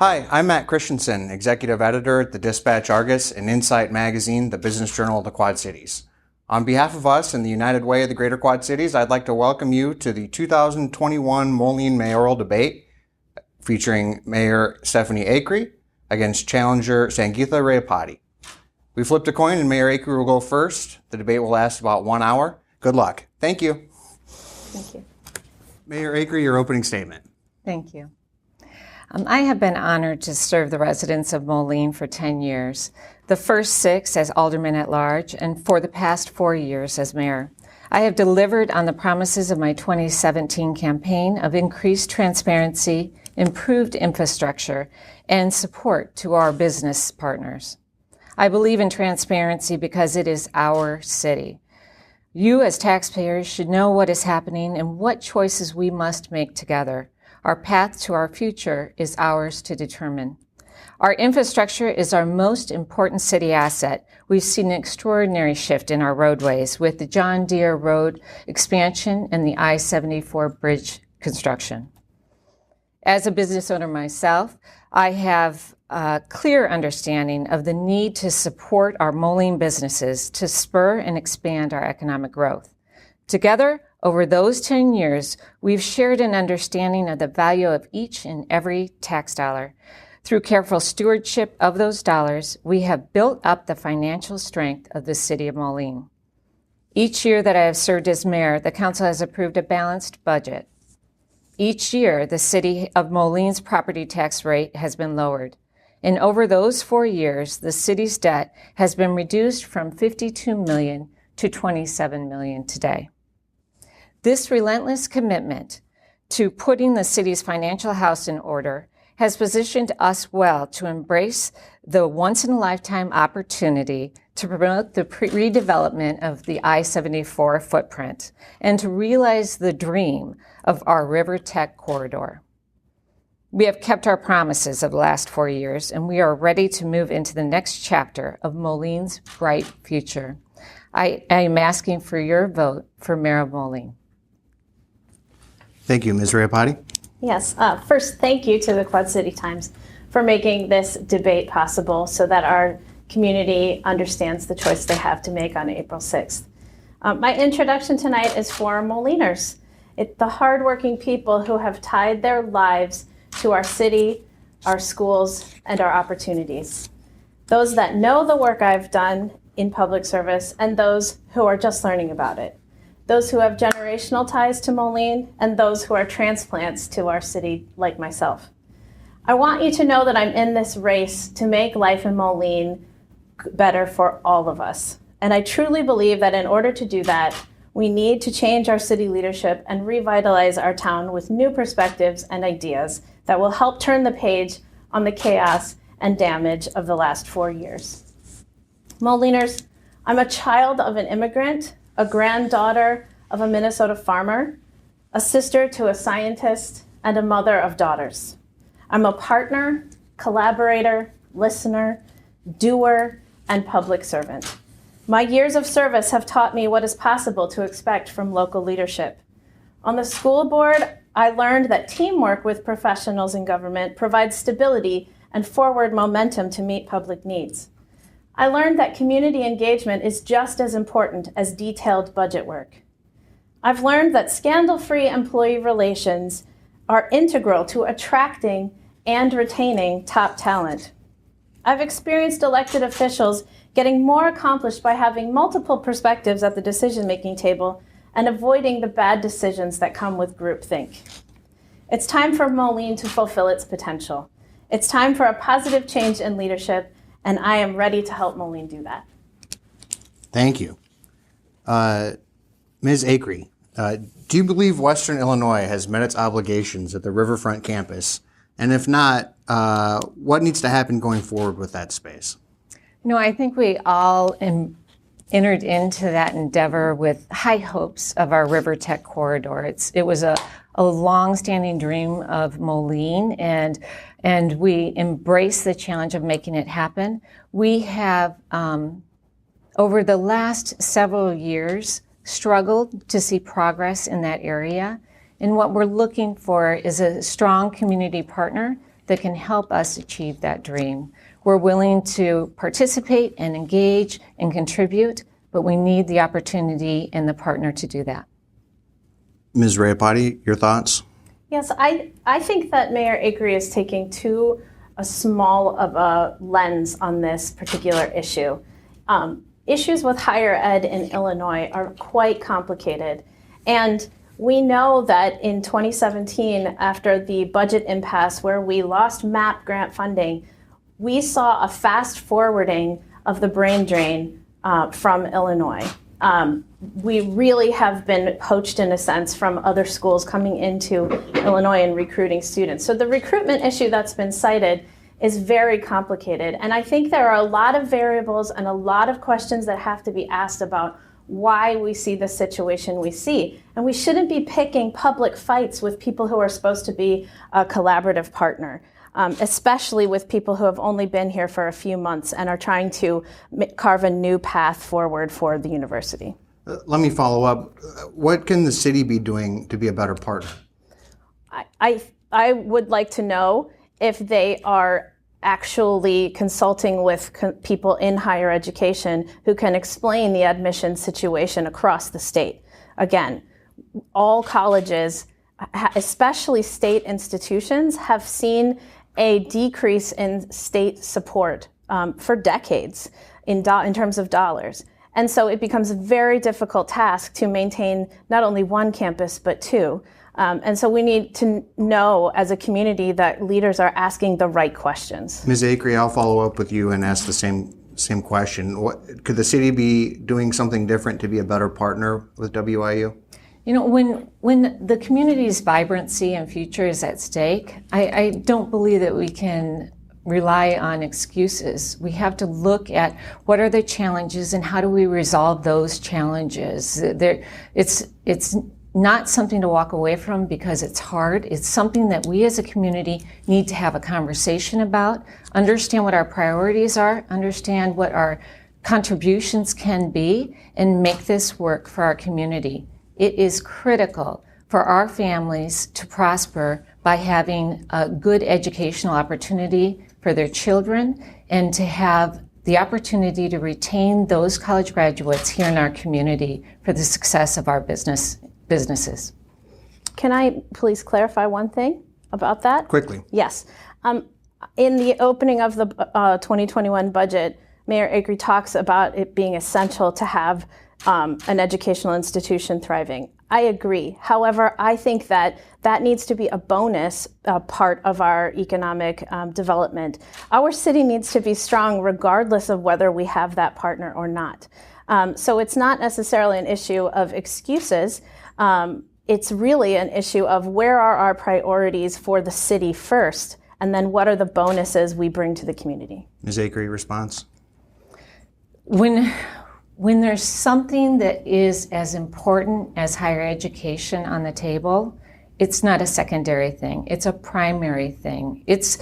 Hi, I'm Matt Christensen, Executive Editor at the Dispatch Argus and Insight Magazine, the business journal of the Quad Cities. On behalf of us and the United Way of the Greater Quad Cities, I'd like to welcome you to the 2021 Moline Mayoral debate featuring Mayor Stephanie Acree against challenger Sangeetha Rayapati. We flipped a coin and Mayor Acree will go first. The debate will last about 1 hour. Good luck. Thank you. Thank you. Mayor Acree, your opening statement. Thank you. I have been honored to serve the residents of Moline for 10 years, the first 6 as Alderman at Large, and for the past 4 years as Mayor. I have delivered on the promises of my 2017 campaign of increased transparency, improved infrastructure, and support to our business partners. I believe in transparency because it is our city. You as taxpayers should know what is happening and what choices we must make together. Our path to our future is ours to determine. Our infrastructure is our most important city asset. We've seen an extraordinary shift in our roadways with the John Deere Road expansion and the I-74 bridge construction. As a business owner myself, I have a clear understanding of the need to support our Moline businesses to spur and expand our economic growth. Together, over those 10 years, we've shared an understanding of the value of each and every tax dollar. Through careful stewardship of those dollars, we have built up the financial strength of the city of Moline. Each year that I have served as mayor, the council has approved a balanced budget. Each year, the city of Moline's property tax rate has been lowered. And over those 4 years, the city's debt has been reduced from $52 million to $27 million today. This relentless commitment to putting the city's financial house in order has positioned us well to embrace the once-in-a-lifetime opportunity to promote the redevelopment of the I-74 footprint and to realize the dream of our River Tech corridor. We have kept our promises of the last 4 years, and we are ready to move into the next chapter of Moline's bright future. I am asking for your vote for Mayor of Moline. Thank you, Ms. Rayapati. Yes. First, thank you to the Quad City Times for making this debate possible so that our community understands the choice they have to make on April 6th. My introduction tonight is for Moliners. It's the hardworking people who have tied their lives to our city, our schools, and our opportunities. Those that know the work I've done in public service and those who are just learning about it. Those who have generational ties to Moline, and those who are transplants to our city like myself. I want you to know that I'm in this race to make life in Moline better for all of us. And I truly believe that in order to do that, we need to change our city leadership and revitalize our town with new perspectives and ideas that will help turn the page on the chaos and damage of the last 4 years. Moliners, I'm a child of an immigrant, a granddaughter of a Minnesota farmer, a sister to a scientist, and a mother of daughters. I'm a partner, collaborator, listener, doer, and public servant. My years of service have taught me what is possible to expect from local leadership. On the school board, I learned that teamwork with professionals in government provides stability and forward momentum to meet public needs. I learned that community engagement is just as important as detailed budget work. I've learned that scandal-free employee relations are integral to attracting and retaining top talent. I've experienced elected officials getting more accomplished by having multiple perspectives at the decision-making table and avoiding the bad decisions that come with groupthink. It's time for Moline to fulfill its potential. It's time for a positive change in leadership, and I am ready to help Moline do that. Thank you. Ms. Acree, do you believe Western Illinois has met its obligations at the Riverfront campus? And if not, what needs to happen going forward with that space? I think we all entered into that endeavor with high hopes of our River Tech corridor. It was a long-standing dream of Moline, and we embrace the challenge of making it happen. We have, over the last several years, struggled to see progress in that area. And what we're looking for is a strong community partner that can help us achieve that dream. We're willing to participate and engage and contribute, but we need the opportunity and the partner to do that. Ms. Rayapati, your thoughts? Yes, I think that Mayor Acree is taking too small of a lens on this particular issue. Issues with higher ed in Illinois are quite complicated. And we know that in 2017, after the budget impasse where we lost MAP grant funding, we saw a fast forwarding of the brain drain from Illinois. We really have been poached, in a sense, from other schools coming into Illinois and recruiting students. So the recruitment issue that's been cited is very complicated. And I think there are a lot of variables and a lot of questions that have to be asked about why we see the situation we see. And we shouldn't be picking public fights with people who are supposed to be a collaborative partner, especially with people who have only been here for a few months and are trying to carve a new path forward for the university. Let me follow up. What can the city be doing to be a better partner? I would like to know if they are actually consulting with people in higher education who can explain the admission situation across the state. Again, all colleges, especially state institutions, have seen a decrease in state support for decades in terms of dollars. And so it becomes a very difficult task to maintain not only one campus, but two. And so we need to know as a community that leaders are asking the right questions. Ms. Acree, I'll follow up with you and ask the same question. Could the city be doing something different to be a better partner with WIU? You know, when the community's vibrancy and future is at stake, I don't believe that we can rely on excuses. We have to look at what are the challenges and how do we resolve those challenges. It's not something to walk away from because it's hard. It's something that we as a community need to have a conversation about, understand what our priorities are, understand what our contributions can be, and make this work for our community. It is critical for our families to prosper by having a good educational opportunity for their children and to have the opportunity to retain those college graduates here in our community for the success of our businesses. Can I please clarify one thing about that? Quickly. Yes. In the opening of the 2021 budget, Mayor Acree talks about it being essential to have an educational institution thriving. I agree. However, I think that needs to be a bonus part of our economic development. Our city needs to be strong regardless of whether we have that partner or not. So it's not necessarily an issue of excuses. It's really an issue of where are our priorities for the city first, and then what are the bonuses we bring to the community. Ms. Acree, response? When there's something that is as important as higher education on the table, it's not a secondary thing. It's a primary thing. It's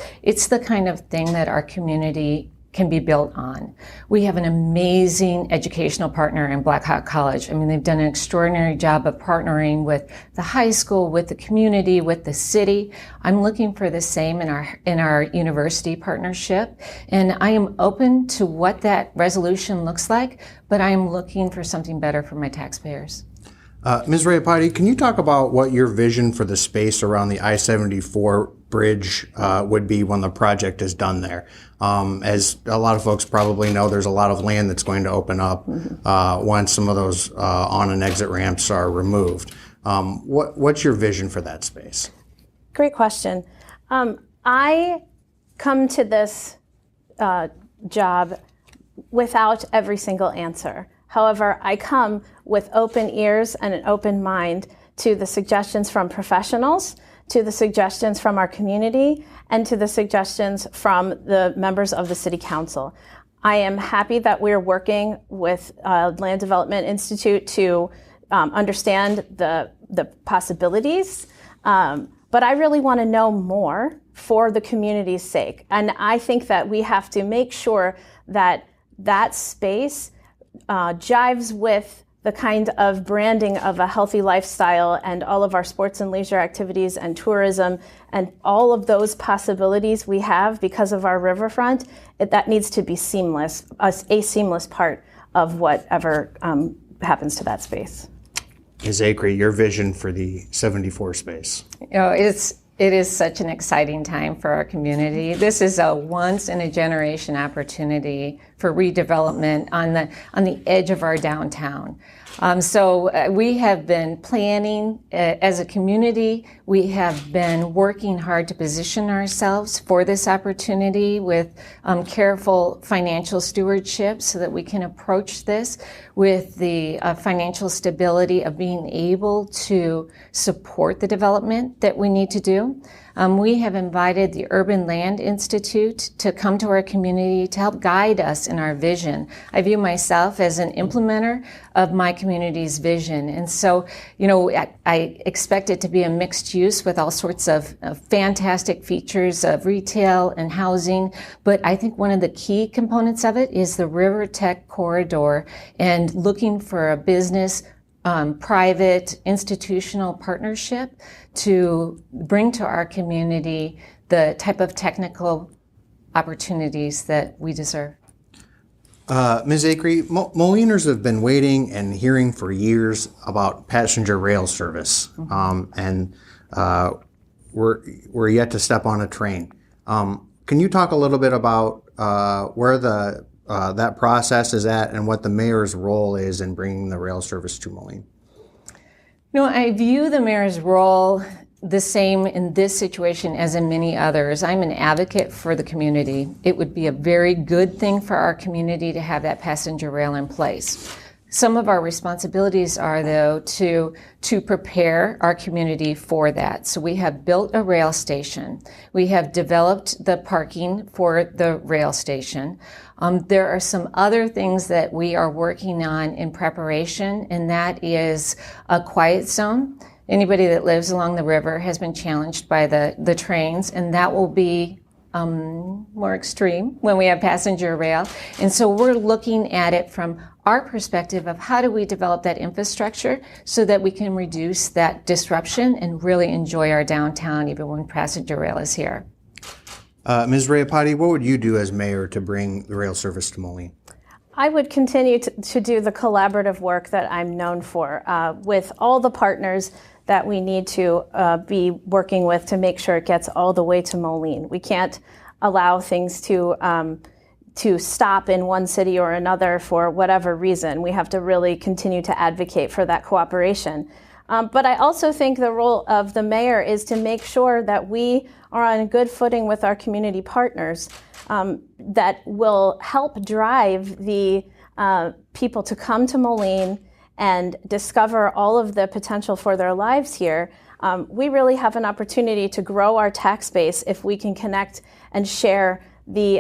the kind of thing that our community can be built on. We have an amazing educational partner in Black Hawk College. I mean, they've done an extraordinary job of partnering with the high school, with the community, with the city. I'm looking for the same in our university partnership. And I am open to what that resolution looks like, but I am looking for something better for my taxpayers. Ms. Rayapati, can you talk about what your vision for the space around the I-74 bridge would be when the project is done there? As a lot of folks probably know, there's a lot of land that's going to open up once some of those on and exit ramps are removed. What's your vision for that space? Great question. I come to this job without every single answer. However, I come with open ears and an open mind to the suggestions from professionals, to the suggestions from our community, and to the suggestions from the members of the City Council. I am happy that we're working with Land Development Institute to understand the possibilities, but I really want to know more for the community's sake. And I think that we have to make sure that that space jives with the kind of branding of a healthy lifestyle and all of our sports and leisure activities and tourism and all of those possibilities we have because of our riverfront, that needs to be seamless, a seamless part of whatever happens to that space. Ms. Acree, your vision for the 74 space. It is such an exciting time for our community. This is a once-in-a-generation opportunity for redevelopment on the edge of our downtown. So we have been planning as a community. We have been working hard to position ourselves for this opportunity with careful financial stewardship so that we can approach this with the financial stability of being able to support the development that we need to do. We have invited the Urban Land Institute to come to our community to help guide us in our vision. I view myself as an implementer of my community's vision. And so, I expect it to be a mixed use with all sorts of fantastic features of retail and housing. But I think one of the key components of it is the River Tech corridor and looking for a business private institutional partnership to bring to our community the type of technical opportunities that we deserve. Ms. Acree, Moliners have been waiting and hearing for years about passenger rail service, and we're yet to step on a train. Can you talk a little bit about where that process is at and what the mayor's role is in bringing the rail service to Moline? I view the mayor's role the same in this situation as in many others. I'm an advocate for the community. It would be a very good thing for our community to have that passenger rail in place. Some of our responsibilities are, though, to prepare our community for that. So we have built a rail station. We have developed the parking for the rail station. There are some other things that we are working on in preparation, and that is a quiet zone. Anybody that lives along the river has been challenged by the trains, and that will be more extreme when we have passenger rail. And so we're looking at it from our perspective of how do we develop that infrastructure so that we can reduce that disruption and really enjoy our downtown even when passenger rail is here. Ms. Rayapati, what would you do as mayor to bring the rail service to Moline? I would continue to do the collaborative work that I'm known for with all the partners that we need to be working with to make sure it gets all the way to Moline. We can't allow things to stop in one city or another for whatever reason. We have to really continue to advocate for that cooperation. But I also think the role of the mayor is to make sure that we are on good footing with our community partners that will help drive the people to come to Moline and discover all of the potential for their lives here. We really have an opportunity to grow our tax base if we can connect and share the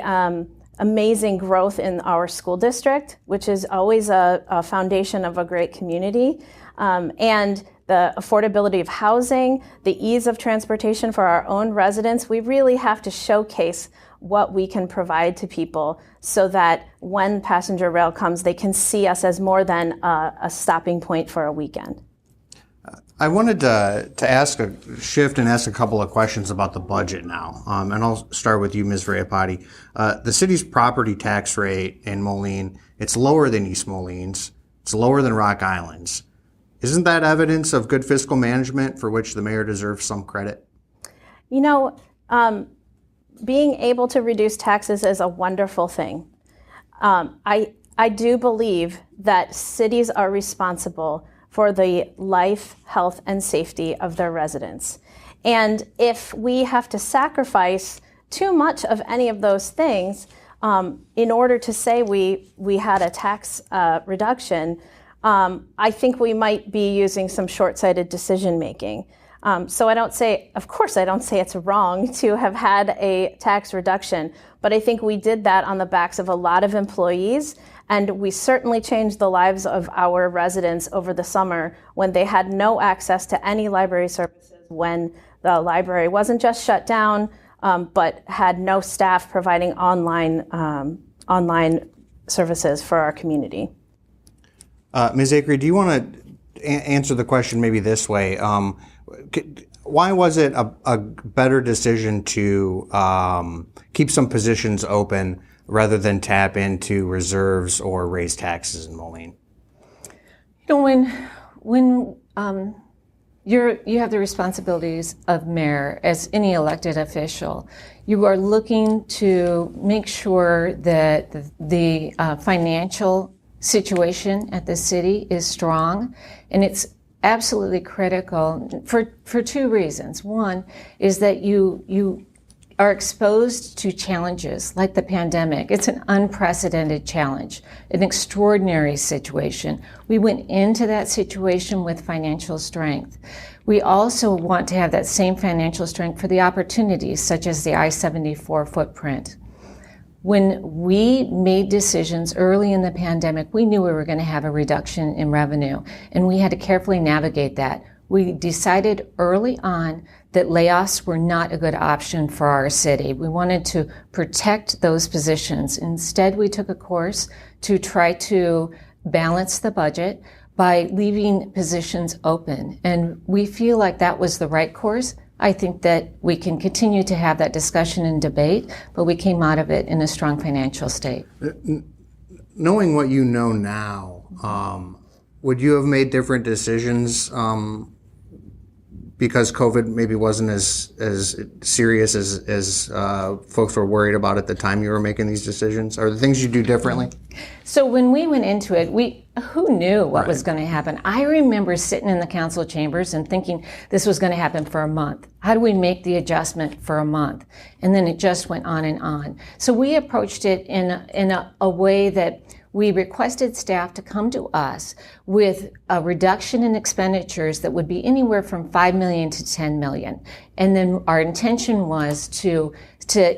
amazing growth in our school district, which is always a foundation of a great community, and the affordability of housing, the ease of transportation for our own residents. We really have to showcase what we can provide to people so that when passenger rail comes, they can see us as more than a stopping point for a weekend. I wanted to shift and ask a couple of questions about the budget now. And I'll start with you, Ms. Rayapati. The city's property tax rate in Moline, it's lower than East Moline's. It's lower than Rock Island's. Isn't that evidence of good fiscal management for which the mayor deserves some credit? Being able to reduce taxes is a wonderful thing. I do believe that cities are responsible for the life, health, and safety of their residents. And if we have to sacrifice too much of any of those things in order to say we had a tax reduction, I think we might be using some short-sighted decision-making. So I don't say it's wrong to have had a tax reduction, but I think we did that on the backs of a lot of employees, and we certainly changed the lives of our residents over the summer when they had no access to any library services, when the library wasn't just shut down, but had no staff providing online services for our community. Ms. Acree, do you want to answer the question maybe this way? Why was it a better decision to keep some positions open rather than tap into reserves or raise taxes in Moline? You know, when you have the responsibilities of mayor as any elected official, you are looking to make sure that the financial situation at the city is strong, and it's absolutely critical for two reasons. One is that you are exposed to challenges like the pandemic. It's an unprecedented challenge, an extraordinary situation. We went into that situation with financial strength. We also want to have that same financial strength for the opportunities, such as the I-74 footprint. When we made decisions early in the pandemic, we knew we were going to have a reduction in revenue, and we had to carefully navigate that. We decided early on that layoffs were not a good option for our city. We wanted to protect those positions. Instead, we took a course to try to balance the budget by leaving positions open, and we feel like that was the right course. I think that we can continue to have that discussion and debate, but we came out of it in a strong financial state. Knowing what you know now, would you have made different decisions because COVID maybe wasn't as serious as folks were worried about at the time you were making these decisions? Are there things you do differently? So when we went into it, who knew what was going to happen? I remember sitting in the council chambers and thinking this was going to happen for a month. How do we make the adjustment for a month? And then it just went on and on. So we approached it in a way that we requested staff to come to us with a reduction in expenditures that would be anywhere from $5 million to $10 million. And then our intention was to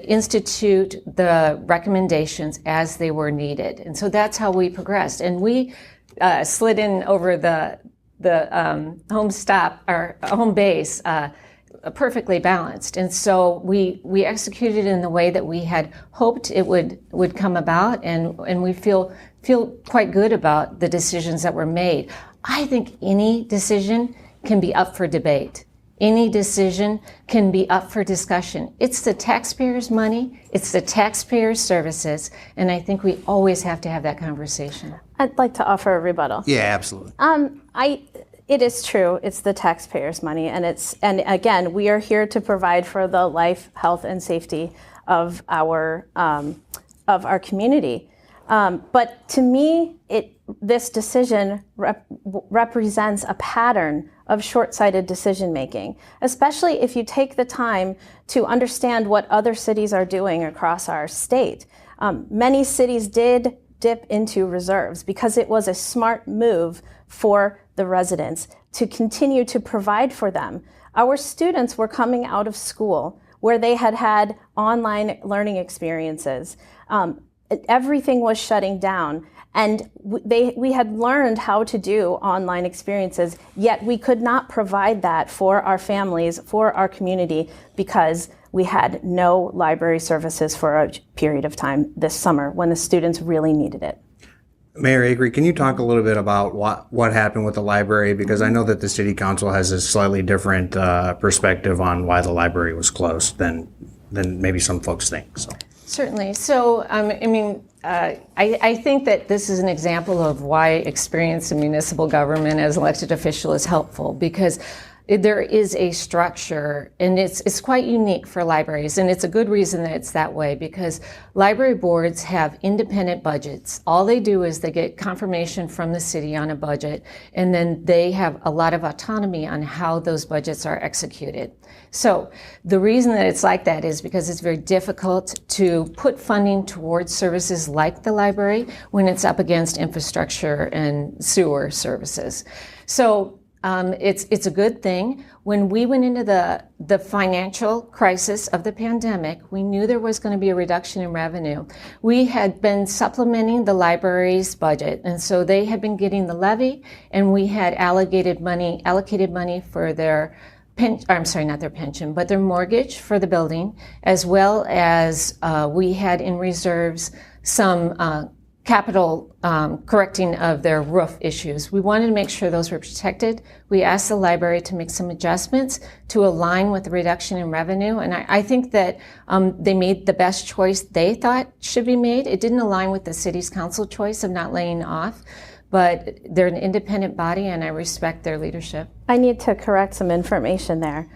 institute the recommendations as they were needed. And so that's how we progressed. And we slid in over the home base, perfectly balanced. And so we executed in the way that we had hoped it would come about, and we feel quite good about the decisions that were made. I think any decision can be up for debate. Any decision can be up for discussion. It's the taxpayers' money, it's the taxpayers' services, and I think we always have to have that conversation. I'd like to offer a rebuttal. Yeah, absolutely. It is true. It's the taxpayers' money, and again, we are here to provide for the life, health, and safety of our community. But to me, this decision represents a pattern of short-sighted decision-making, especially if you take the time to understand what other cities are doing across our state. Many cities did dip into reserves because it was a smart move for the residents to continue to provide for them. Our students were coming out of school where they had online learning experiences. Everything was shutting down, and we had learned how to do online experiences, yet we could not provide that for our families, for our community, because we had no library services for a period of time this summer when the students really needed it. Mayor Acree, can you talk a little bit about what happened with the library? Because I know that the City Council has a slightly different perspective on why the library was closed than maybe some folks think. So. Certainly. So, I think that this is an example of why experience in municipal government as an elected official is helpful, because there is a structure, and it's quite unique for libraries, and it's a good reason that it's that way, because library boards have independent budgets. All they do is they get confirmation from the city on a budget, and then they have a lot of autonomy on how those budgets are executed. So the reason that it's like that is because it's very difficult to put funding towards services like the library when it's up against infrastructure and sewer services. So it's a good thing. When we went into the financial crisis of the pandemic, we knew there was going to be a reduction in revenue. We had been supplementing the library's budget, and so they had been getting the levy, and we had allocated money for their not their pension, but their mortgage for the building, as well as we had in reserves some capital correcting of their roof issues. We wanted to make sure those were protected. We asked the library to make some adjustments to align with the reduction in revenue. And I think that they made the best choice they thought should be made. It didn't align with the city's council choice of not laying off, but they're an independent body and I respect their leadership. I need to correct some information there.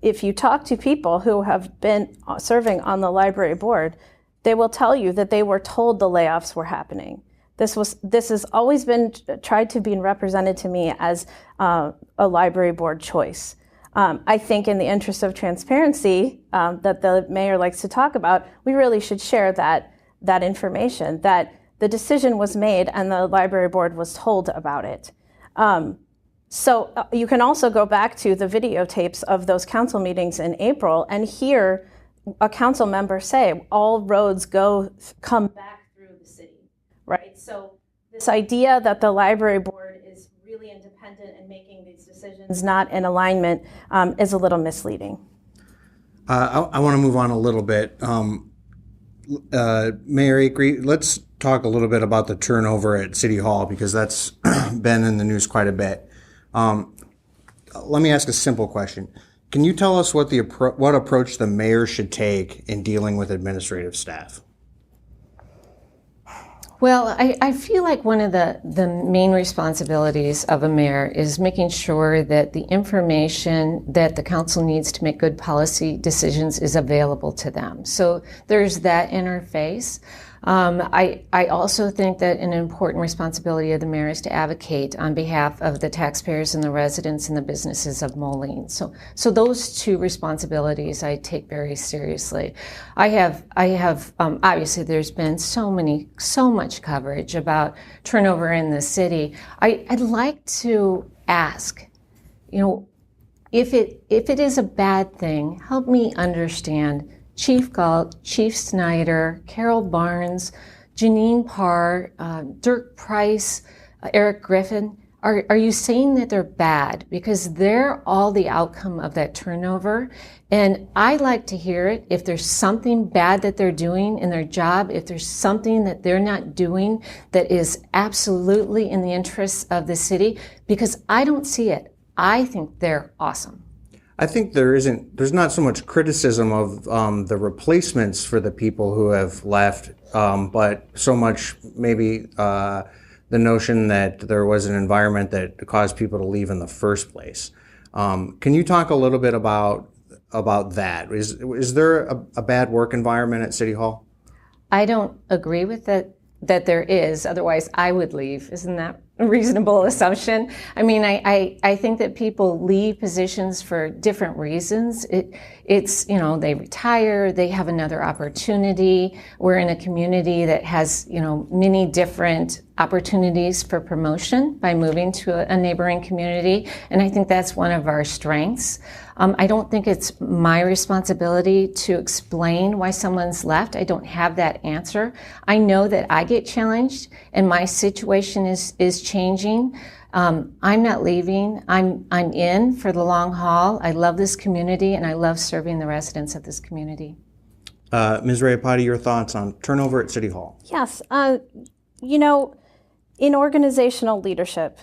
If you talk to people who have been serving on the library board, they will tell you that they were told the layoffs were happening. This has always been tried to be represented to me as a library board choice. I think in the interest of transparency that the mayor likes to talk about, we really should share that information, that the decision was made and the library board was told about it. So you can also go back to the videotapes of those council meetings in April and hear a council member say, all roads come back through the city, right? So this idea that the library board is really independent and making these decisions not in alignment is a little misleading. I want to move on a little bit. Mayor Acree, let's talk a little bit about the turnover at City Hall because that's been in the news quite a bit. Let me ask a simple question. Can you tell us what approach the mayor should take in dealing with administrative staff? Well, I feel like one of the main responsibilities of a mayor is making sure that the information that the council needs to make good policy decisions is available to them. So there's that interface. I also think that an important responsibility of the mayor is to advocate on behalf of the taxpayers and the residents and the businesses of Moline. So those two responsibilities I take very seriously. I have obviously there's been so much coverage about turnover in the city. I'd like to ask, if it is a bad thing, help me understand. Chief Galt, Chief Snyder, Carol Barnes, Janine Parr, Dirk Price, Eric Griffin, are you saying that they're bad? Because they're all the outcome of that turnover. And I like to hear it if there's something bad that they're doing in their job, if there's something that they're not doing that is absolutely in the interests of the city, because I don't see it. I think they're awesome. I think there's not so much criticism of the replacements for the people who have left, but so much maybe the notion that there was an environment that caused people to leave in the first place. Can you talk a little bit about that? Is there a bad work environment at City Hall? I don't agree with that there is, otherwise I would leave. Isn't that a reasonable assumption? I mean, I think that people leave positions for different reasons. It's they retire, they have another opportunity. We're in a community that has, many different opportunities for promotion by moving to a neighboring community. And I think that's one of our strengths. I don't think it's my responsibility to explain why someone's left. I don't have that answer. I know that I get challenged and my situation is changing. I'm not leaving. I'm in for the long haul. I love this community and I love serving the residents of this community. Ms. Rayapati, your thoughts on turnover at City Hall? Yes. In organizational leadership,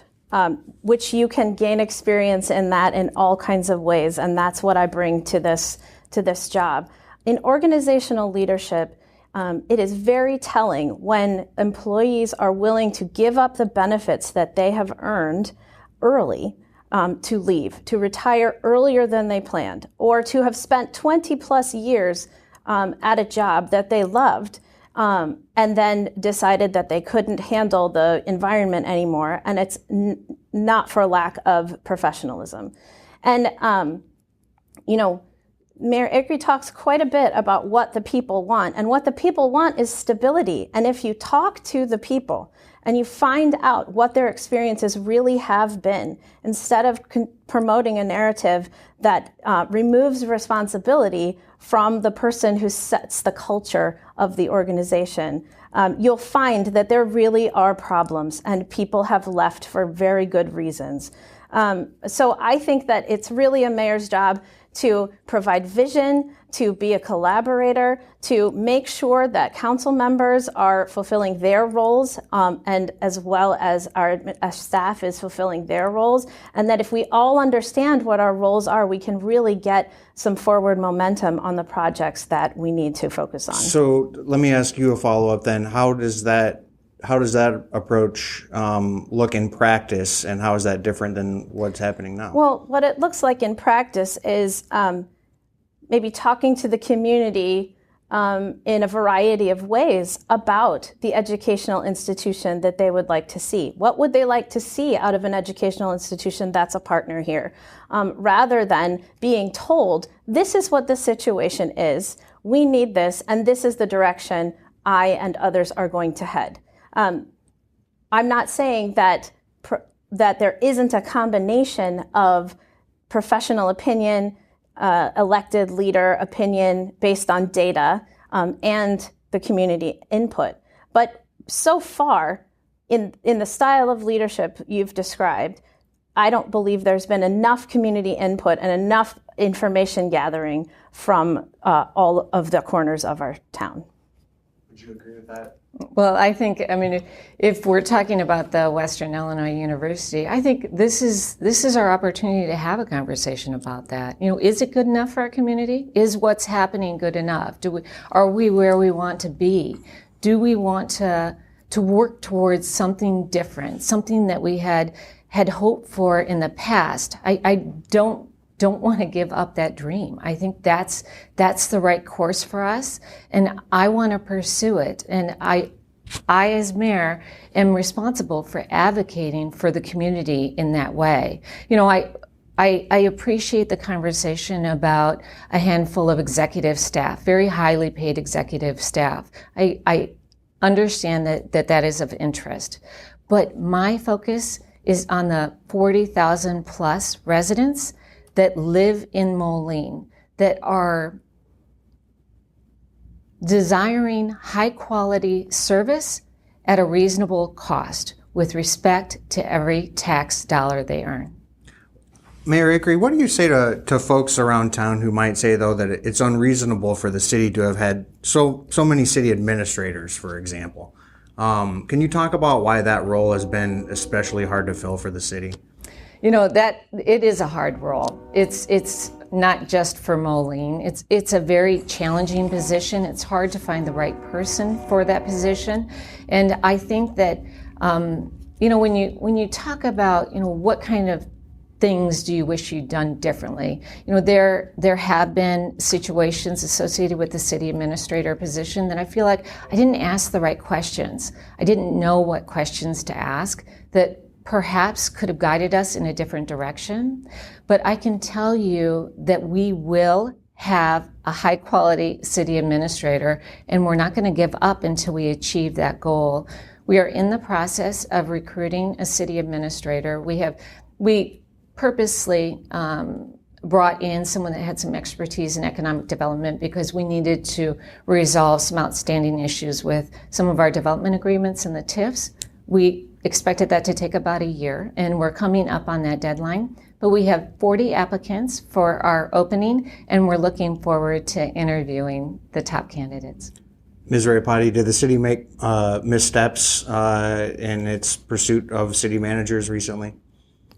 which you can gain experience in that in all kinds of ways, and that's what I bring to this job. In organizational leadership, it is very telling when employees are willing to give up the benefits that they have earned early to leave, to retire earlier than they planned, or to have spent 20 plus years at a job that they loved and then decided that they couldn't handle the environment anymore, and it's not for lack of professionalism. And, Mayor Acree talks quite a bit about what the people want, and what the people want is stability. And if you talk to the people and you find out what their experiences really have been, instead of promoting a narrative that removes responsibility from the person who sets the culture of the organization, you'll find that there really are problems and people have left for very good reasons. So I think that it's really a mayor's job to provide vision, to be a collaborator, to make sure that council members are fulfilling their roles, and as well as our staff is fulfilling their roles, and that if we all understand what our roles are, we can really get some forward momentum on the projects that we need to focus on. So let me ask you a follow-up then. How does that approach look in practice, and how is that different than what's happening now? Well, what it looks like in practice is maybe talking to the community in a variety of ways about the educational institution that they would like to see. What would they like to see out of an educational institution that's a partner here? Rather than being told, this is what the situation is, we need this, and this is the direction I and others are going to head. I'm not saying that there isn't a combination of professional opinion, elected leader opinion based on data, and the community input. But so far, in the style of leadership you've described, I don't believe there's been enough community input and enough information gathering from all of the corners of our town. Would you agree with that? Well, I think, if we're talking about the Western Illinois University, I think this is our opportunity to have a conversation about that. Is it good enough for our community? Is what's happening good enough? Are we where we want to be? Do we want to work towards something different, something that we had hoped for in the past? I don't want to give up that dream. I think that's the right course for us, and I want to pursue it. And I as mayor am responsible for advocating for the community in that way. I appreciate the conversation about a handful of executive staff, very highly paid executive staff. I understand that is of interest, but my focus is on the 40,000 plus residents that live in Moline, that are desiring high quality service at a reasonable cost with respect to every tax dollar they earn. Mayor Ickery, what do you say to folks around town who might say, though, that it's unreasonable for the city to have had so many city administrators, for example? Can you talk about why that role has been especially hard to fill for the city? That it is a hard role. It's not just for Moline. It's a very challenging position. It's hard to find the right person for that position. And I think that when you talk about what kind of things do you wish you'd done differently, there have been situations associated with the city administrator position that I feel like I didn't ask the right questions. I didn't know what questions to ask that perhaps could have guided us in a different direction. But I can tell you that we will have a high quality city administrator, and we're not going to give up until we achieve that goal. We are in the process of recruiting a city administrator. We purposely brought in someone that had some expertise in economic development because we needed to resolve some outstanding issues with some of our development agreements and the TIFs. We expected that to take about a year, and we're coming up on that deadline. But we have 40 applicants for our opening, and we're looking forward to interviewing the top candidates. Ms. Rayapati, did the city make missteps in its pursuit of city managers recently?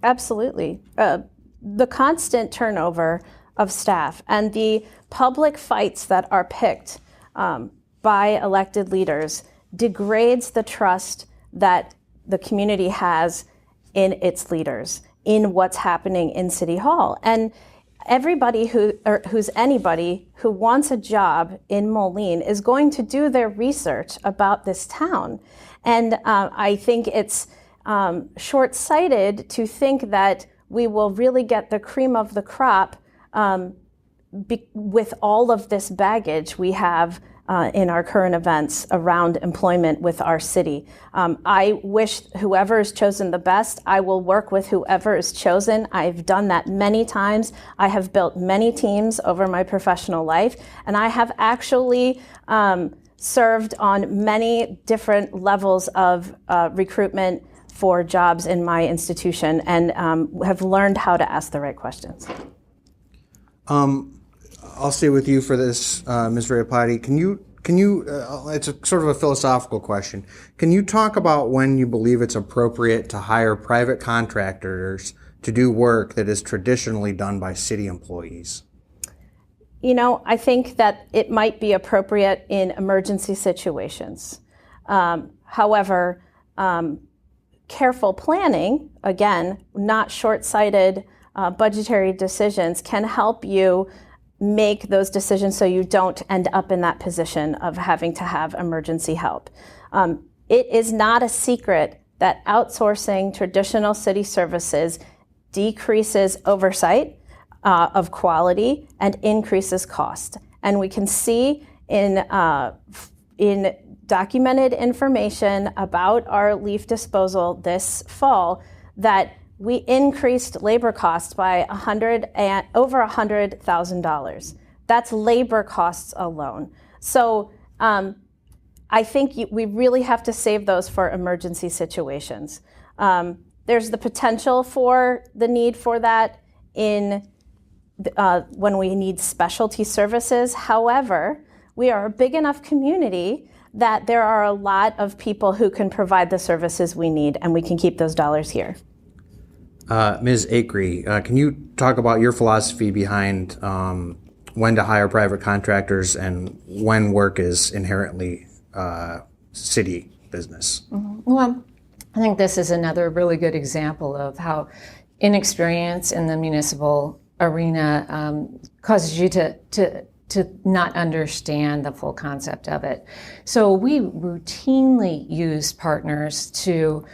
Absolutely. The constant turnover of staff and the public fights that are picked by elected leaders degrades the trust that the community has in its leaders, in what's happening in City Hall. And everybody who's anybody who wants a job in Moline is going to do their research about this town. And I think it's short-sighted to think that we will really get the cream of the crop with all of this baggage we have in our current events around employment with our city. I wish whoever is chosen the best. I will work with whoever is chosen. I've done that many times. I have built many teams over my professional life, and I have actually served on many different levels of recruitment for jobs in my institution and have learned how to ask the right questions. I'll stay with you for this, Ms. Rayapati. Can you? It's a sort of a philosophical question. Can you talk about when you believe it's appropriate to hire private contractors to do work that is traditionally done by city employees? You know, I think that it might be appropriate in emergency situations. However, careful planning, again, not short-sighted budgetary decisions, can help you make those decisions so you don't end up in that position of having to have emergency help. It is not a secret that outsourcing traditional city services decreases oversight of quality and increases cost. And we can see in documented information about our leaf disposal this fall that we increased labor costs by over $100,000. That's labor costs alone. So I think we really have to save those for emergency situations. There's the potential for the need for that when we need specialty services. However, we are a big enough community that there are a lot of people who can provide the services we need, and we can keep those dollars here. Ms. Akery, can you talk about your philosophy behind when to hire private contractors and when work is inherently city business? Mm-hmm. Well, I think this is another really good example of how inexperience in the municipal arena causes you to not understand the full concept of it. So we routinely use partners to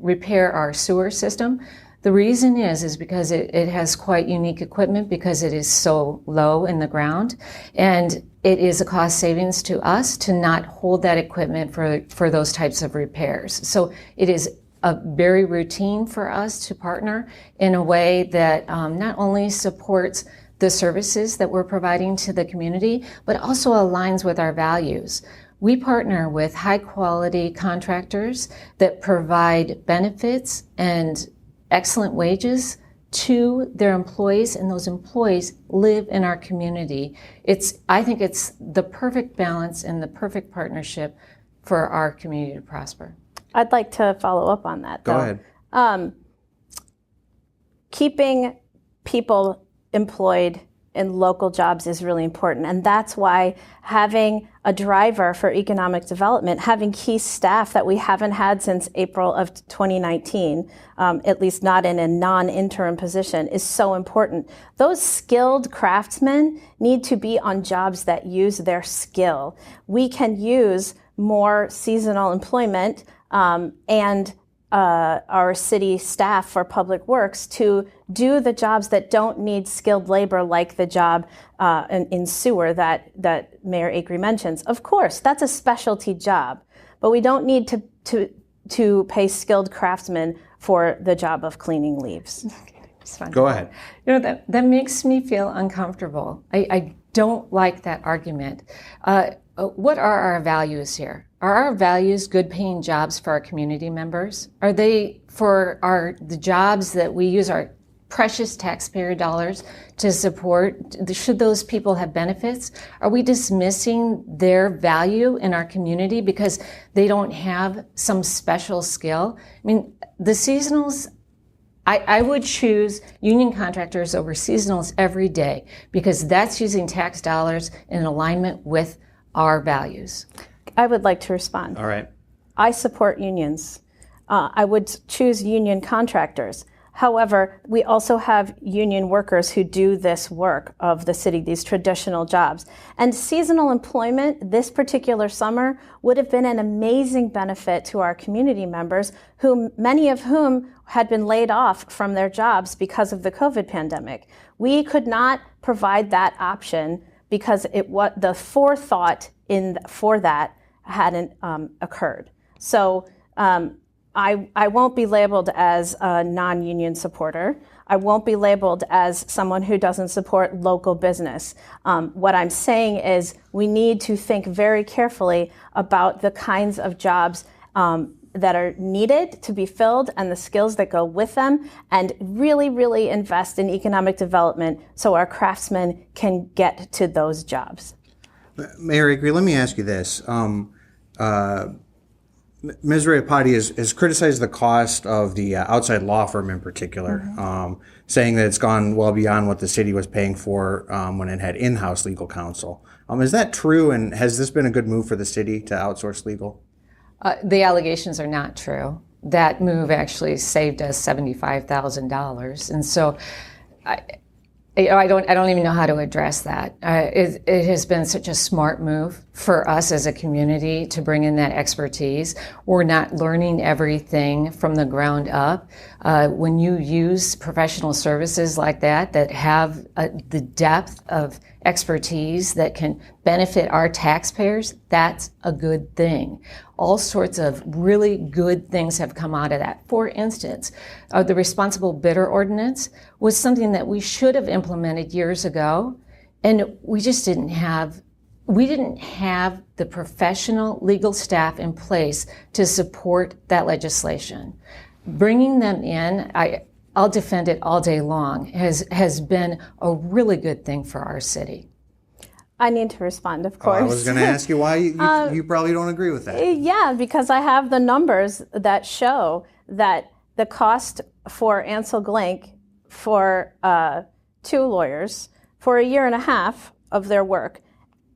repair our sewer system. The reason is because it has quite unique equipment because it is so low in the ground, and it is a cost savings to us to not hold that equipment for those types of repairs. So it is a very routine for us to partner in a way that not only supports the services that we're providing to the community, but also aligns with our values. We partner with high-quality contractors that provide benefits and excellent wages to their employees, and those employees live in our community. I think it's the perfect balance and the perfect partnership for our community to prosper. I'd like to follow up on that, though. Go ahead. Keeping people employed in local jobs is really important. And that's why having a driver for economic development, having key staff that we haven't had since April of 2019, at least not in a non-interim position, is so important. Those skilled craftsmen need to be on jobs that use their skill. We can use more seasonal employment and our city staff for public works to do the jobs that don't need skilled labor, like the job in sewer that Mayor Akery mentions. Of course, that's a specialty job, but we don't need to pay skilled craftsmen for the job of cleaning leaves. Go ahead. You know, that makes me feel uncomfortable. I don't like that argument. What are our values here? Are our values good paying jobs for our community members? Are they for the jobs that we use our precious taxpayer dollars to support? Should those people have benefits? Are we dismissing their value in our community because they don't have some special skill? I mean, the seasonals, I would choose union contractors over seasonals every day because that's using tax dollars in alignment with our values. I would like to respond. All right. I support unions. I would choose union contractors. However, we also have union workers who do this work of the city, these traditional jobs. And seasonal employment this particular summer would have been an amazing benefit to our community members, many of whom had been laid off from their jobs because of the COVID pandemic. We could not provide that option because the forethought for that hadn't occurred. So I won't be labeled as a non-union supporter. I won't be labeled as someone who doesn't support local business. What I'm saying is we need to think very carefully about the kinds of jobs that are needed to be filled and the skills that go with them, and really, really invest in economic development so our craftsmen can get to those jobs. Mayor Acree, let me ask you this. Ms. Rayapati has criticized the cost of the outside law firm in particular, saying that it's gone well beyond what the city was paying for when it had in-house legal counsel. Is that true, and has this been a good move for the city to outsource legal? The allegations are not true. That move actually saved us $75,000, and so I don't even know how to address that. It has been such a smart move for us as a community to bring in that expertise. We're not learning everything from the ground up. When you use professional services like that have the depth of expertise that can benefit our taxpayers, that's a good thing. All sorts of really good things have come out of that. For instance, the responsible bidder ordinance was something that we should have implemented years ago, and we just didn't have the professional legal staff in place to support that legislation. Bringing them in, I'll defend it all day long, has been a really good thing for our city. I need to respond, of course. I was going to ask you why you probably don't agree with that. Yeah, because I have the numbers that show that the cost for Ansel Glink for 2 lawyers for a year and a half of their work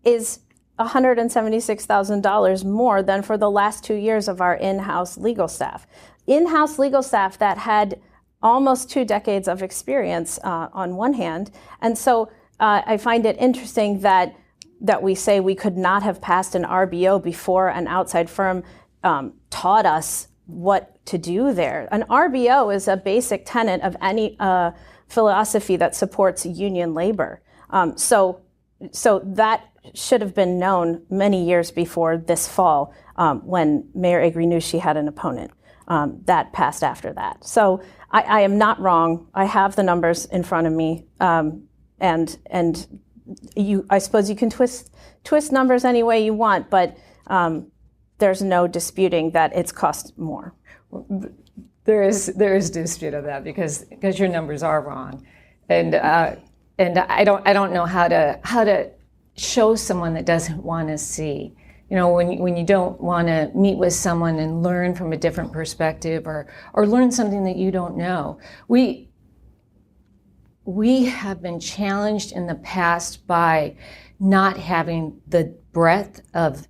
is $176,000 more than for the last 2 years of our in-house legal staff. In-house legal staff that had almost 2 decades of experience on one hand. And so I find it interesting that we say we could not have passed an RBO before an outside firm taught us what to do there. An RBO is a basic tenet of any philosophy that supports union labor. So that should have been known many years before this fall when Mayor Acree knew she had an opponent. That passed after that. So I am not wrong. I have the numbers in front of me, and I suppose you can twist numbers any way you want, but there's no disputing that it's cost more. There is dispute of that because your numbers are wrong, and I don't know how to show someone that doesn't want to see. You know, when you don't want to meet with someone and learn from a different perspective or learn something that you don't know. We have been challenged in the past by not having the breadth of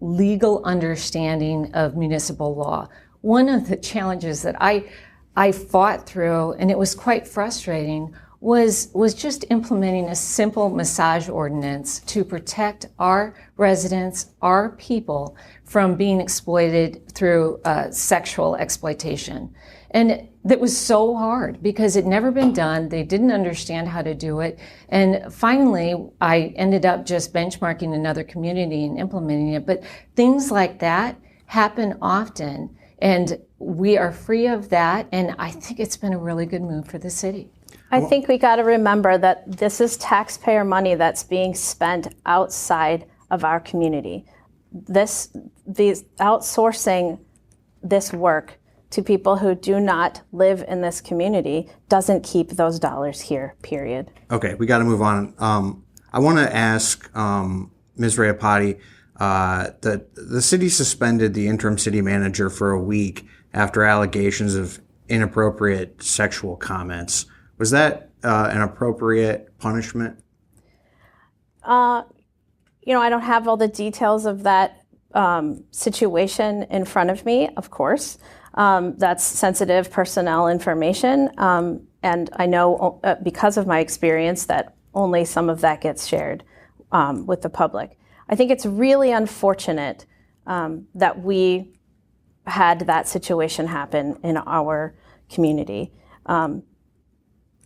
legal understanding of municipal law. One of the challenges that I fought through, and it was quite frustrating, was just implementing a simple massage ordinance to protect our residents, our people, from being exploited through sexual exploitation. And that was so hard because it never been done. They didn't understand how to do it. And finally, I ended up just benchmarking another community and implementing it. But things like that happen often, and we are free of that. And I think it's been a really good move for the city. I think we got to remember that this is taxpayer money that's being spent outside of our community. These outsourcing this work to people who do not live in this community doesn't keep those dollars here, period. Okay, we got to move on. I want to ask Ms. Rayapati that the city suspended the interim city manager for a week after allegations of inappropriate sexual comments. Was that an appropriate punishment? I don't have all the details of that situation in front of me, of course. That's sensitive personnel information. And I know because of my experience that only some of that gets shared with the public. I think it's really unfortunate that we had that situation happen in our community.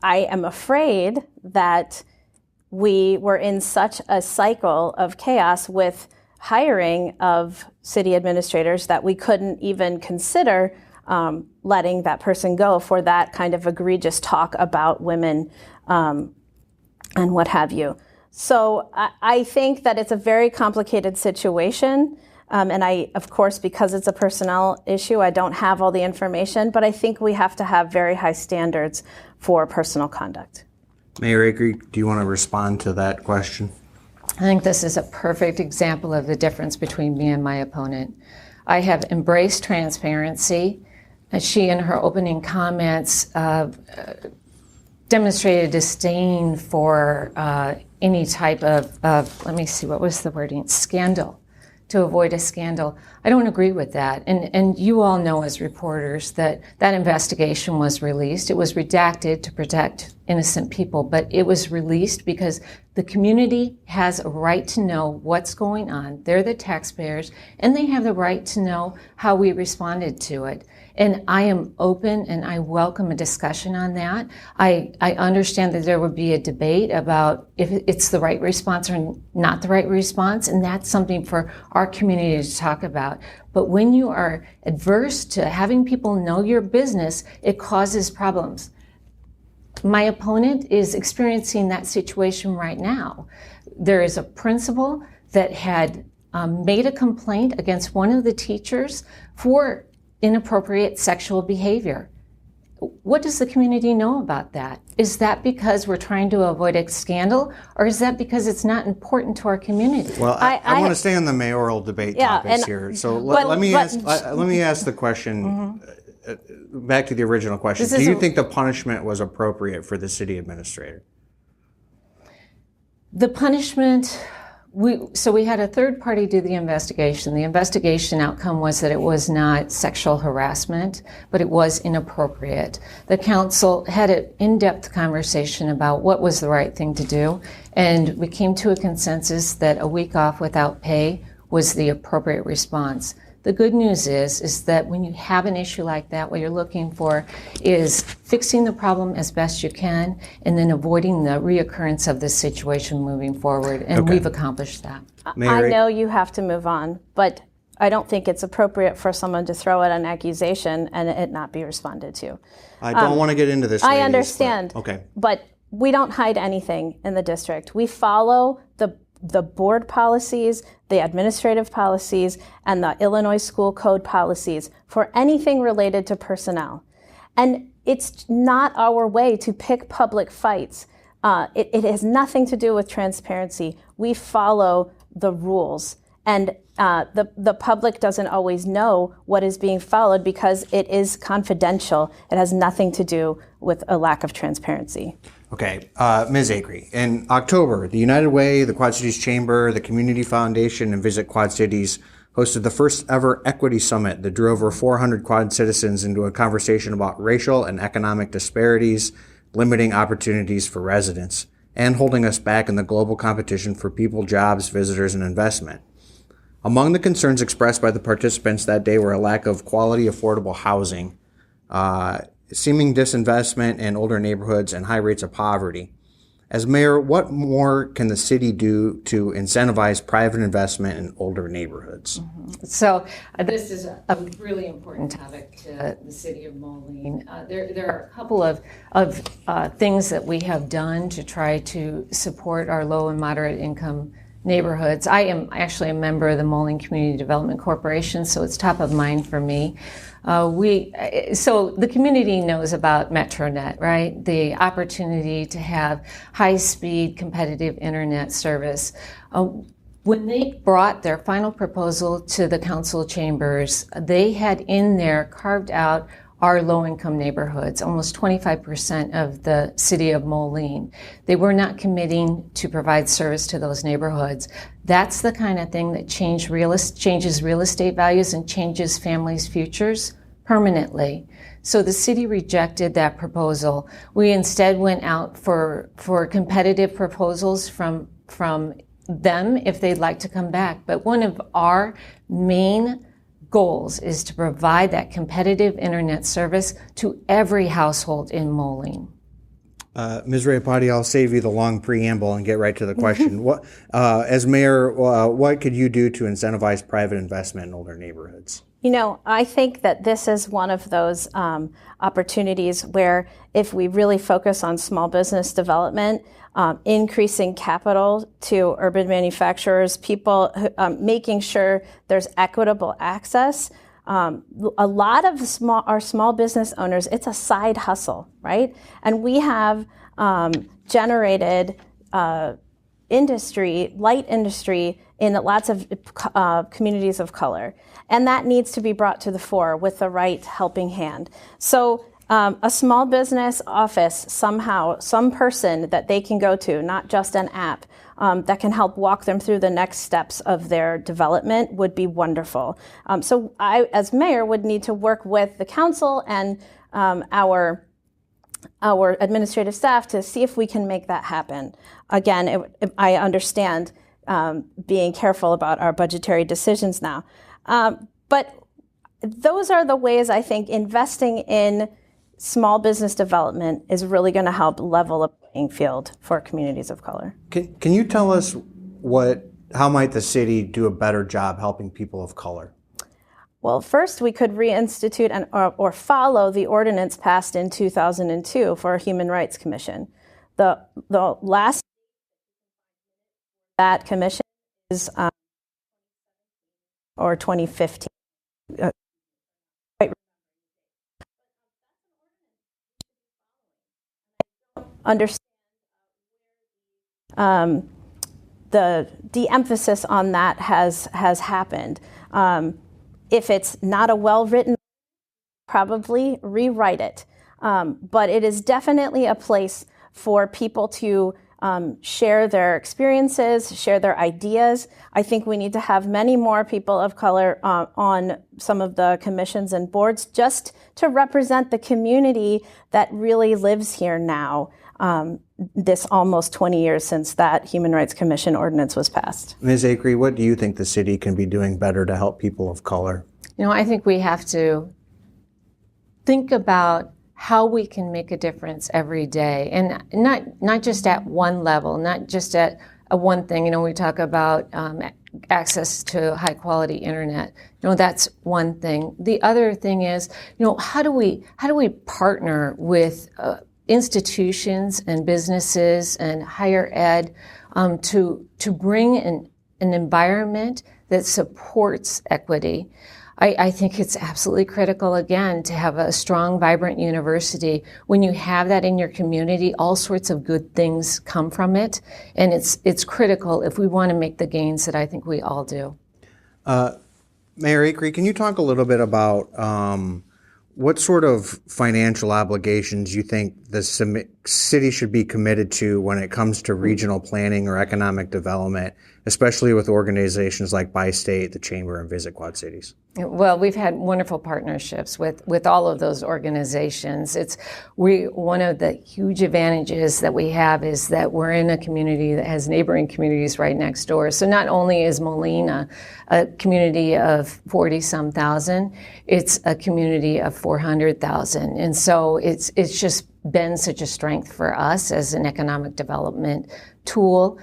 I am afraid that we were in such a cycle of chaos with hiring of city administrators that we couldn't even consider letting that person go for that kind of egregious talk about women and what have you. So I think that it's a very complicated situation. And I, of course, because it's a personnel issue, I don't have all the information, but I think we have to have very high standards for personal conduct. Mayor Acree, do you want to respond to that question? I think this is a perfect example of the difference between me and my opponent. I have embraced transparency. She, in her opening comments, demonstrated disdain for any type of, let me see, what was the wording? Scandal. To avoid a scandal. I don't agree with that. And you all know as reporters that that investigation was released. It was redacted to protect innocent people, but it was released because the community has a right to know what's going on. They're the taxpayers, and they have the right to know how we responded to it. And I am open and I welcome a discussion on that. I understand that there would be a debate about if it's the right response or not the right response, and that's something for our community to talk about. But when you are adverse to having people know your business, it causes problems. My opponent is experiencing that situation right now. There is a principal that had made a complaint against one of the teachers for inappropriate sexual behavior. What does the community know about that? Is that because we're trying to avoid a scandal, or is that because it's not important to our community? Well, I want to stay on the mayoral debate topics here. So let me ask the question, back to the original question. Do you think the punishment was appropriate for the city administrator? The punishment, we had a third party do the investigation. The investigation outcome was that it was not sexual harassment, but it was inappropriate. The council had an in-depth conversation about what was the right thing to do, and we came to a consensus that a week off without pay was the appropriate response. The good news is that when you have an issue like that, what you're looking for is fixing the problem as best you can and then avoiding the reoccurrence of this situation moving forward. And we've accomplished that. I know you have to move on, but I don't think it's appropriate for someone to throw out an accusation and it not be responded to. I don't want to get into this. I understand. Okay. But we don't hide anything in the district. We follow the board policies, the administrative policies, and the Illinois school code policies for anything related to personnel. And it's not our way to pick public fights. It has nothing to do with transparency. We follow the rules. And the public doesn't always know what is being followed because it is confidential. It has nothing to do with a lack of transparency. Okay, Ms. Acree, in October, the United Way, the Quad Cities Chamber, the Community Foundation, and Visit Quad Cities hosted the first ever equity summit that drew over 400 Quad citizens into a conversation about racial and economic disparities, limiting opportunities for residents, and holding us back in the global competition for people, jobs, visitors, and investment. Among the concerns expressed by the participants that day were a lack of quality, affordable housing, seeming disinvestment in older neighborhoods, and high rates of poverty. As mayor, what more can the city do to incentivize private investment in older neighborhoods? So this is a really important topic to the city of Moline. There are a couple of things that we have done to try to support our low and moderate income neighborhoods. I am actually a member of the Moline Community Development Corporation, so it's top of mind for me. So the community knows about MetroNet, right? The opportunity to have high-speed competitive internet service. When they brought their final proposal to the council chambers, they had in there carved out our low-income neighborhoods, almost 25% of the city of Moline. They were not committing to provide service to those neighborhoods. That's the kind of thing that changes real estate values and changes families' futures permanently. So the city rejected that proposal. We instead went out for competitive proposals from them if they'd like to come back. But one of our main goals is to provide that competitive internet service to every household in Moline. Ms. Rayapati, I'll save you the long preamble and get right to the question. As mayor, what could you do to incentivize private investment in older neighborhoods? I think that this is one of those opportunities where if we really focus on small business development, increasing capital to urban manufacturers, people, making sure there's equitable access. A lot of our small business owners, it's a side hustle, right? And we have generated light industry in lots of communities of color. And that needs to be brought to the fore with the right helping hand. So a small business office, somehow, some person that they can go to, not just an app, that can help walk them through the next steps of their development would be wonderful. So I, as mayor, would need to work with the council and our administrative staff to see if we can make that happen. Again, I understand being careful about our budgetary decisions now. But those are the ways I think investing in small business development is really going to help level a playing field for communities of color. Can you tell us how might the city do a better job helping people of color? Well, first we could reinstitute or follow the ordinance passed in 2002 for a Human Rights Commission. The last that commission is or 2015. Understand the emphasis on that has happened. If it's not a well-written, probably rewrite it. But it is definitely a place for people to share their experiences, share their ideas. I think we need to have many more people of color on some of the commissions and boards just to represent the community that really lives here now, this almost 20 years since that Human Rights Commission ordinance was passed. Ms. Acree, what do you think the city can be doing better to help people of color? I think we have to think about how we can make a difference every day, and not just at one level, not just at a one thing. We talk about access to high quality internet. That's one thing. The other thing is, how do we partner with institutions and businesses and higher ed to bring an environment that supports equity. I think it's absolutely critical, again, to have a strong, vibrant university. When you have that in your community, all sorts of good things come from it. And it's critical if we want to make the gains that I think we all do. Mayor Acree, can you talk a little bit about what sort of financial obligations you think the city should be committed to when it comes to regional planning or economic development, especially with organizations like Bi-State, the Chamber, and Visit Quad Cities? Well, we've had wonderful partnerships with all of those organizations. One of the huge advantages that we have is that we're in a community that has neighboring communities right next door. So not only is Moline a community of 40-some thousand, it's a community of 400,000. And so it's just been such a strength for us as an economic development tool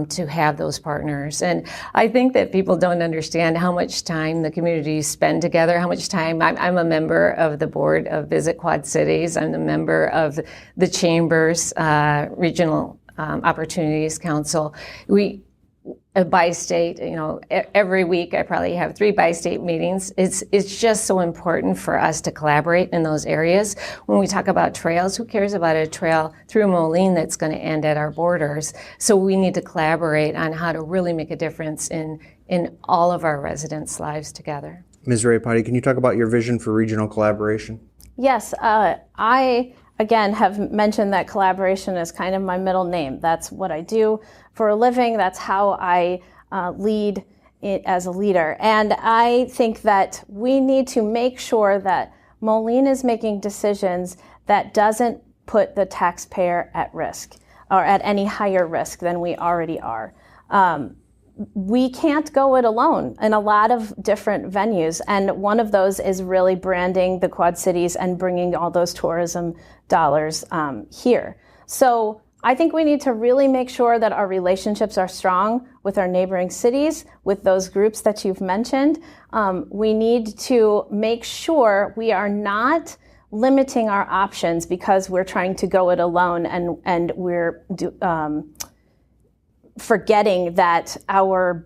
to have those partners. And I think that people don't understand how much time the communities spend together, how much time. I'm a member of the board of Visit Quad Cities. I'm a member of the Chamber's Regional Opportunities Council. Bi-State, every week I probably have 3 Bi-State meetings. It's just so important for us to collaborate in those areas. When we talk about trails, who cares about a trail through Moline that's going to end at our borders? So we need to collaborate on how to really make a difference in all of our residents' lives together. Ms. Raypati, can you talk about your vision for regional collaboration? Yes, I again have mentioned that collaboration is kind of my middle name. That's what I do for a living. That's how I lead it as a leader. And I think that we need to make sure that Moline is making decisions that doesn't put the taxpayer at risk or at any higher risk than we already are. We can't go it alone in a lot of different venues. And one of those is really branding the Quad Cities and bringing all those tourism dollars here. So I think we need to really make sure that our relationships are strong with our neighboring cities, with those groups that you've mentioned. We need to make sure we are not limiting our options because we're trying to go it alone, and we're forgetting that our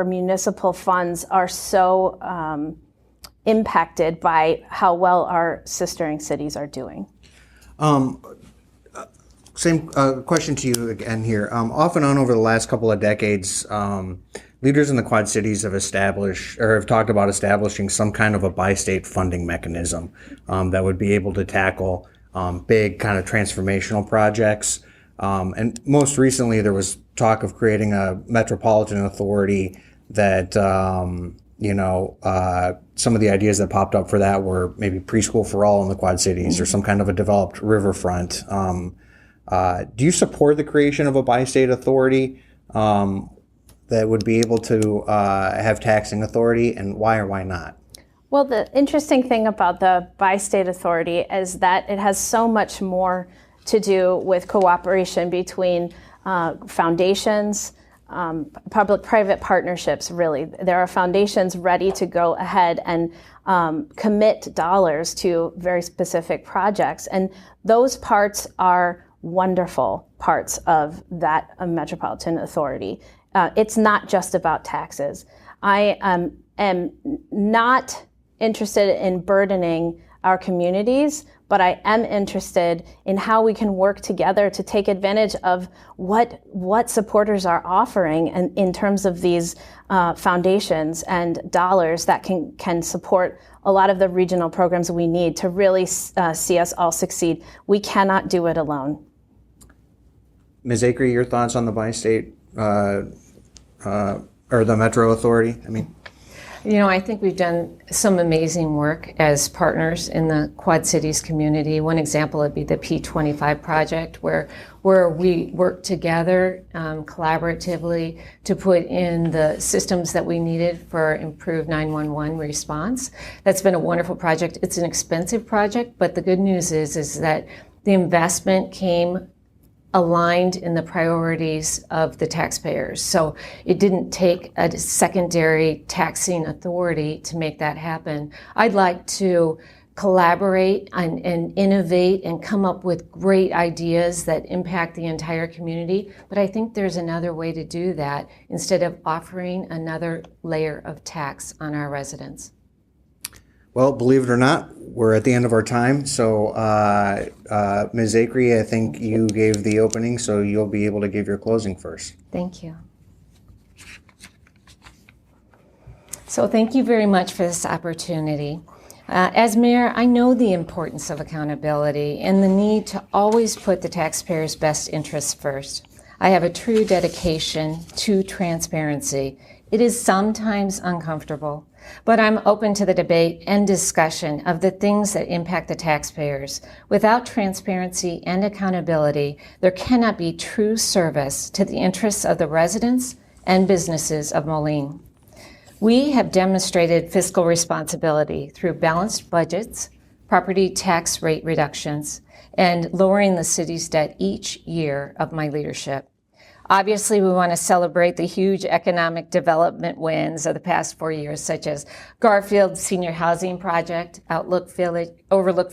municipal funds are so impacted by how well our sistering cities are doing. Same question to you again here. Off and on over the last couple of decades, leaders in the Quad Cities have established or have talked about establishing some kind of a bi-state funding mechanism that would be able to tackle big kind of transformational projects. And most recently, there was talk of creating a metropolitan authority that, some of the ideas that popped up for that were maybe preschool for all in the Quad Cities or some kind of a developed riverfront. Do you support the creation of a bi-state authority that would be able to have taxing authority, and why or why not? Well, the interesting thing about the bi-state authority is that it has so much more to do with cooperation between foundations, public-private partnerships, really. There are foundations ready to go ahead and commit dollars to very specific projects, and those parts are wonderful parts of that metropolitan authority. It's not just about taxes. I am not interested in burdening our communities, but I am interested in how we can work together to take advantage of what supporters are offering in terms of these foundations and dollars that can support a lot of the regional programs we need to really see us all succeed. We cannot do it alone. Ms. Acree, your thoughts on the bi-state or the Metro Authority? I think we've done some amazing work as partners in the Quad Cities community. One example would be the P25 project, where we work together collaboratively to put in the systems that we needed for improved 911 response. That's been a wonderful project. It's an expensive project, but the good news is that the investment came aligned in the priorities of the taxpayers. So it didn't take a secondary taxing authority to make that happen. I'd like to collaborate and innovate and come up with great ideas that impact the entire community, but I think there's another way to do that instead of offering another layer of tax on our residents. Well, believe it or not, we're at the end of our time. So, Ms. Acree, I think you gave the opening, so you'll be able to give your closing first. Thank you. So thank you very much for this opportunity. As mayor, I know the importance of accountability and the need to always put the taxpayers' best interests first. I have a true dedication to transparency. It is sometimes uncomfortable, but I'm open to the debate and discussion of the things that impact the taxpayers. Without transparency and accountability, there cannot be true service to the interests of the residents and businesses of Moline. We have demonstrated fiscal responsibility through balanced budgets, property tax rate reductions, and lowering the city's debt each year of my leadership. Obviously, we want to celebrate the huge economic development wins of the past 4 years, such as Garfield Senior Housing Project, Overlook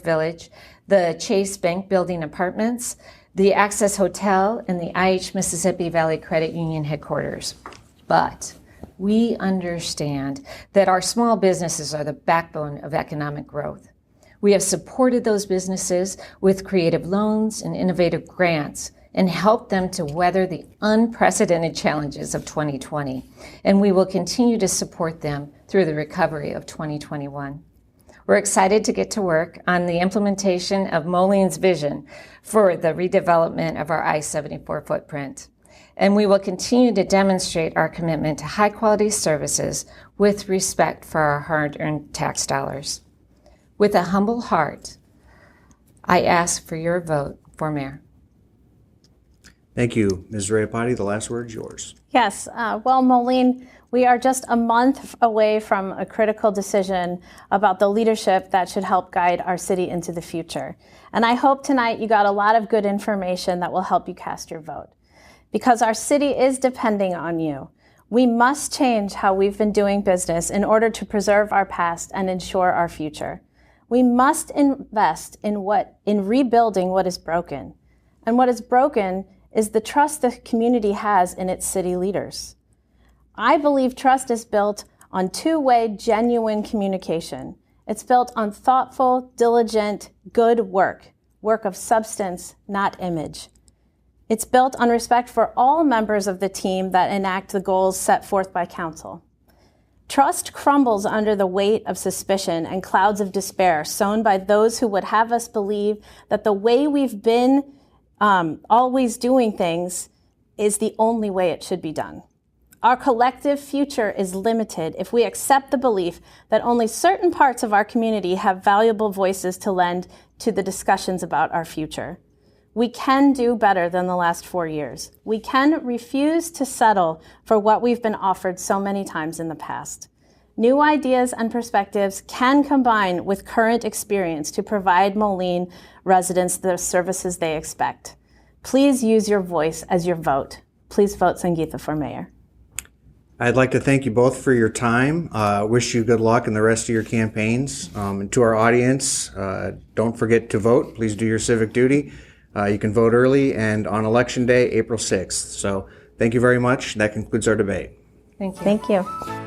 Village, the Chase Bank Building Apartments, the Access Hotel, and the IH Mississippi Valley Credit Union headquarters. But we understand that our small businesses are the backbone of economic growth. We have supported those businesses with creative loans and innovative grants and helped them to weather the unprecedented challenges of 2020. And we will continue to support them through the recovery of 2021. We're excited to get to work on the implementation of Moline's vision for the redevelopment of our I-74 footprint. And we will continue to demonstrate our commitment to high-quality services with respect for our hard-earned tax dollars. With a humble heart, I ask for your vote for mayor. Thank you. Ms. Rayapati, the last word is yours. Yes, well, Moline, We are just a month away from a critical decision about the leadership that should help guide our city into the future. And I hope tonight you got a lot of good information that will help you cast your vote. Because our city is depending on you. We must change how we've been doing business in order to preserve our past and ensure our future. We must invest in rebuilding what is broken. And what is broken is the trust the community has in its city leaders. I believe trust is built on two-way, genuine communication. It's built on thoughtful, diligent, good work of substance, not image. It's built on respect for all members of the team that enact the goals set forth by council. Trust crumbles under the weight of suspicion and clouds of despair sown by those who would have us believe that the way we've been always doing things is the only way it should be done. Our collective future is limited if we accept the belief that only certain parts of our community have valuable voices to lend to the discussions about our future. We can do better than the last 4 years. We can refuse to settle for what we've been offered so many times in the past. New ideas and perspectives can combine with current experience to provide Moline residents the services they expect. Please use your voice as your vote. Please vote Sangeetha for mayor. I'd like to thank you both for your time. Wish you good luck in the rest of your campaigns. And to our audience, don't forget to vote. Please do your civic duty. You can vote early and on Election Day, April 6th. So thank you very much. That concludes our debate. Thank you. Thank you.